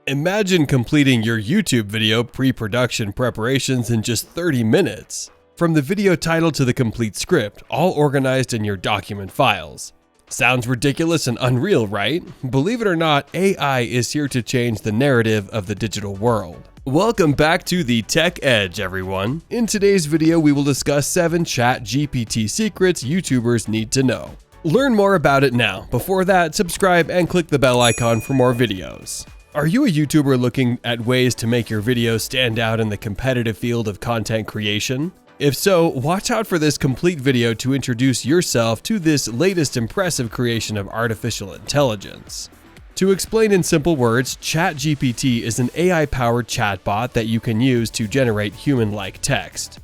Imagine completing your YouTube video pre-production preparations in just 30 minutes. From the video title to the complete script, all organized in your document files. Sounds ridiculous and unreal, right? Believe it or not, AI is here to change the narrative of the digital world. Welcome back to the Tech Edge, everyone. In today's video, we will discuss 7 ChatGPT secrets YouTubers need to know. Learn more about it now. Before that, subscribe and click the bell icon for more videos. Are you a YouTuber looking at ways to make your videos stand out in the competitive field of content creation? If so, watch out for this complete video to introduce yourself to this latest impressive creation of artificial intelligence. To explain in simple words, ChatGPT is an AI-powered chatbot that you can use to generate human-like text.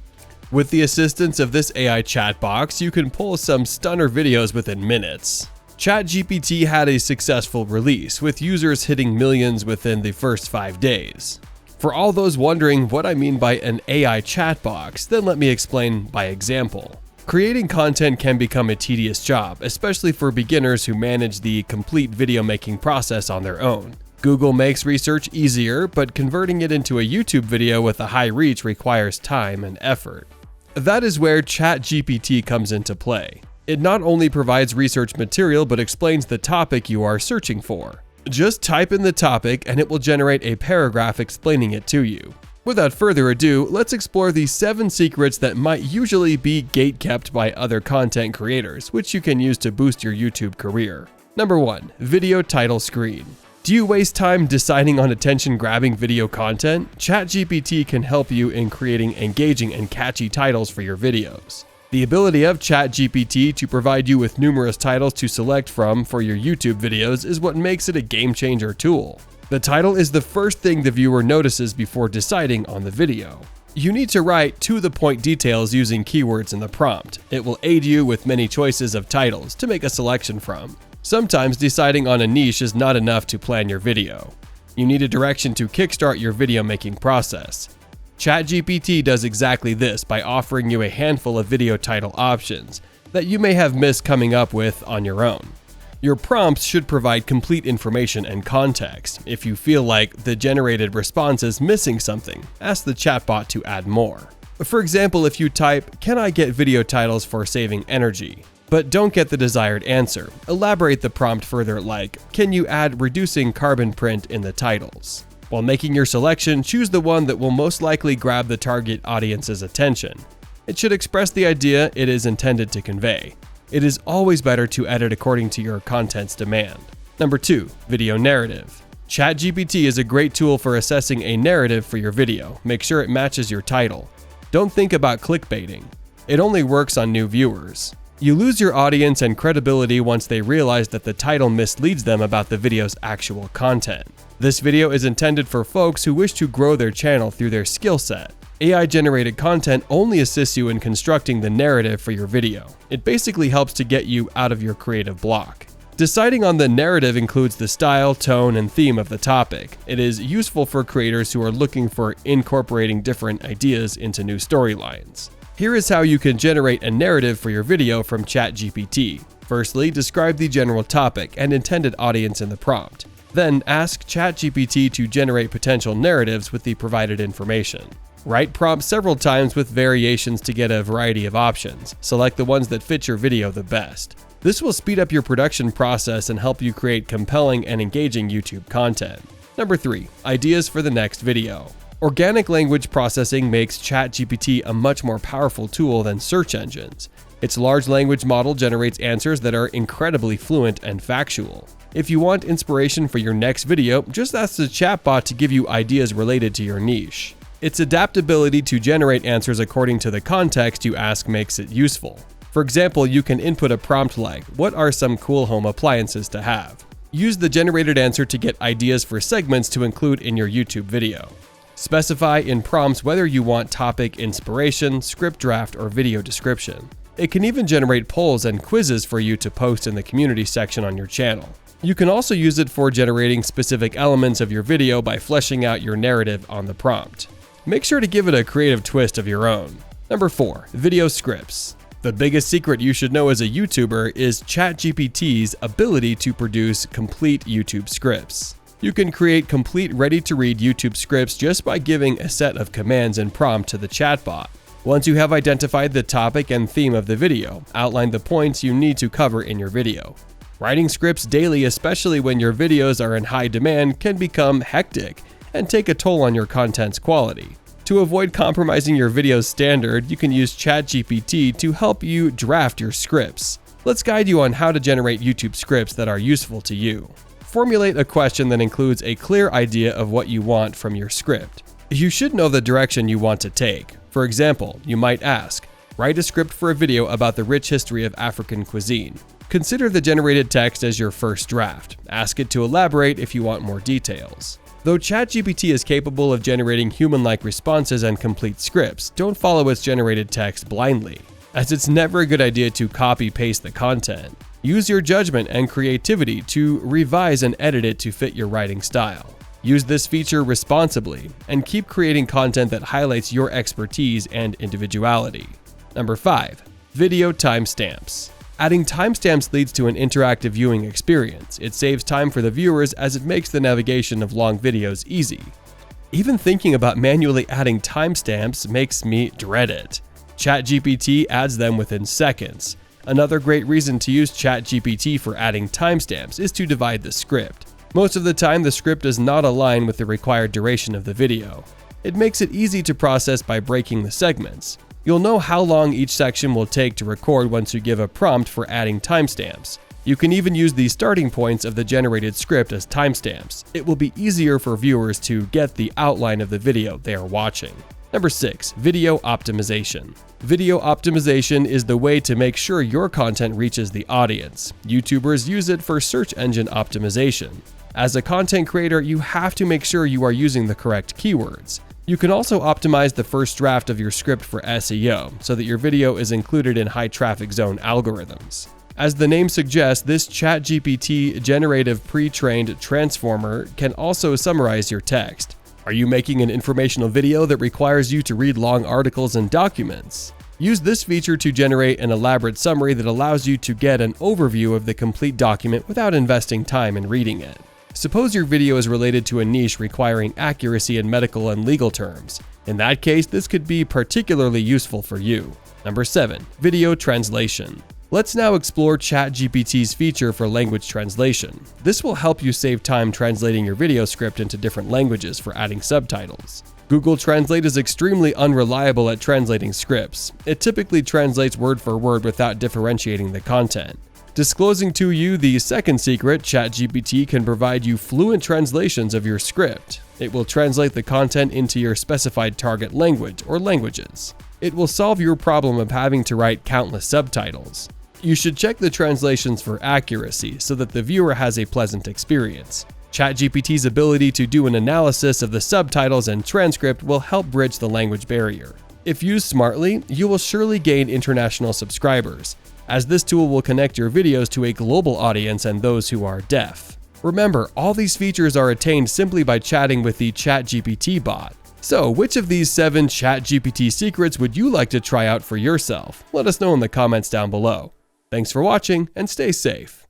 With the assistance of this AI chat box, you can pull some stunner videos within minutes. ChatGPT had a successful release, with users hitting millions within the first 5 days. For all those wondering what I mean by an AI chat box, then let me explain by example. Creating content can become a tedious job, especially for beginners who manage the complete video making process on their own. Google makes research easier, but converting it into a YouTube video with a high reach requires time and effort. That is where ChatGPT comes into play. It not only provides research material but explains the topic you are searching for. Just type in the topic and it will generate a paragraph explaining it to you. Without further ado, let's explore the 7 secrets that might usually be gatekept by other content creators, which you can use to boost your YouTube career. Number 1. Video title screen. Do you waste time deciding on attention-grabbing video content? ChatGPT can help you in creating engaging and catchy titles for your videos. The ability of ChatGPT to provide you with numerous titles to select from for your YouTube videos is what makes it a game-changer tool. The title is the first thing the viewer notices before deciding on the video. You need to write to-the-point details using keywords in the prompt. It will aid you with many choices of titles to make a selection from. Sometimes deciding on a niche is not enough to plan your video. You need a direction to kickstart your video making process. ChatGPT does exactly this by offering you a handful of video title options that you may have missed coming up with on your own. Your prompts should provide complete information and context. If you feel like the generated response is missing something, ask the chatbot to add more. For example, if you type, "Can I get video titles for saving energy?" but don't get the desired answer, elaborate the prompt further like, "Can you add reducing carbon print in the titles?" While making your selection, choose the one that will most likely grab the target audience's attention. It should express the idea it is intended to convey. It is always better to edit according to your content's demand. Number 2. Video narrative. ChatGPT is a great tool for assessing a narrative for your video. Make sure it matches your title. Don't think about clickbaiting. It only works on new viewers. You lose your audience and credibility once they realize that the title misleads them about the video's actual content. This video is intended for folks who wish to grow their channel through their skill set. AI-generated content only assists you in constructing the narrative for your video. It basically helps to get you out of your creative block. Deciding on the narrative includes the style, tone, and theme of the topic. It is useful for creators who are looking for incorporating different ideas into new storylines. Here is how you can generate a narrative for your video from ChatGPT. Firstly, describe the general topic and intended audience in the prompt. Then ask ChatGPT to generate potential narratives with the provided information. Write prompts several times with variations to get a variety of options. Select the ones that fit your video the best. This will speed up your production process and help you create compelling and engaging YouTube content. Number 3. Ideas for the next video. Organic language processing makes ChatGPT a much more powerful tool than search engines. Its large language model generates answers that are incredibly fluent and factual. If you want inspiration for your next video, just ask the chatbot to give you ideas related to your niche. Its adaptability to generate answers according to the context you ask makes it useful. For example, you can input a prompt like, "What are some cool home appliances to have?" Use the generated answer to get ideas for segments to include in your YouTube video. Specify in prompts whether you want topic inspiration, script draft, or video description. It can even generate polls and quizzes for you to post in the community section on your channel. You can also use it for generating specific elements of your video by fleshing out your narrative on the prompt. Make sure to give it a creative twist of your own. Number 4. Video scripts. The biggest secret you should know as a YouTuber is ChatGPT's ability to produce complete YouTube scripts. You can create complete ready-to-read YouTube scripts just by giving a set of commands and prompt to the chatbot. Once you have identified the topic and theme of the video, outline the points you need to cover in your video. Writing scripts daily, especially when your videos are in high demand, can become hectic and take a toll on your content's quality. To avoid compromising your video's standard, you can use ChatGPT to help you draft your scripts. Let's guide you on how to generate YouTube scripts that are useful to you. Formulate a question that includes a clear idea of what you want from your script. You should know the direction you want to take. For example, you might ask, write a script for a video about the rich history of African cuisine. Consider the generated text as your first draft. Ask it to elaborate if you want more details. Though ChatGPT is capable of generating human-like responses and complete scripts, don't follow its generated text blindly, as it's never a good idea to copy-paste the content. Use your judgment and creativity to revise and edit it to fit your writing style. Use this feature responsibly and keep creating content that highlights your expertise and individuality. Number 5. Video timestamps. Adding timestamps leads to an interactive viewing experience. It saves time for the viewers as it makes the navigation of long videos easy. Even thinking about manually adding timestamps makes me dread it. ChatGPT adds them within seconds. Another great reason to use ChatGPT for adding timestamps is to divide the script. Most of the time, the script does not align with the required duration of the video. It makes it easy to process by breaking the segments. You'll know how long each section will take to record once you give a prompt for adding timestamps. You can even use the starting points of the generated script as timestamps. It will be easier for viewers to get the outline of the video they are watching. Number 6. Video optimization. Video optimization is the way to make sure your content reaches the audience. YouTubers use it for search engine optimization. As a content creator, you have to make sure you are using the correct keywords. You can also optimize the first draft of your script for SEO so that your video is included in high traffic zone algorithms. As the name suggests, this ChatGPT generative pre-trained transformer can also summarize your text. Are you making an informational video that requires you to read long articles and documents? Use this feature to generate an elaborate summary that allows you to get an overview of the complete document without investing time in reading it. Suppose your video is related to a niche requiring accuracy in medical and legal terms. In that case, this could be particularly useful for you. Number 7. Video translation. Let's now explore ChatGPT's feature for language translation. This will help you save time translating your video script into different languages for adding subtitles. Google Translate is extremely unreliable at translating scripts. It typically translates word for word without differentiating the content. Disclosing to you the second secret, ChatGPT can provide you fluent translations of your script. It will translate the content into your specified target language or languages. It will solve your problem of having to write countless subtitles. You should check the translations for accuracy so that the viewer has a pleasant experience. ChatGPT's ability to do an analysis of the subtitles and transcript will help bridge the language barrier. If used smartly, you will surely gain international subscribers, as this tool will connect your videos to a global audience and those who are deaf. Remember, all these features are attained simply by chatting with the ChatGPT bot. So, which of these 7 ChatGPT secrets would you like to try out for yourself? Let us know in the comments down below. Thanks for watching and stay safe.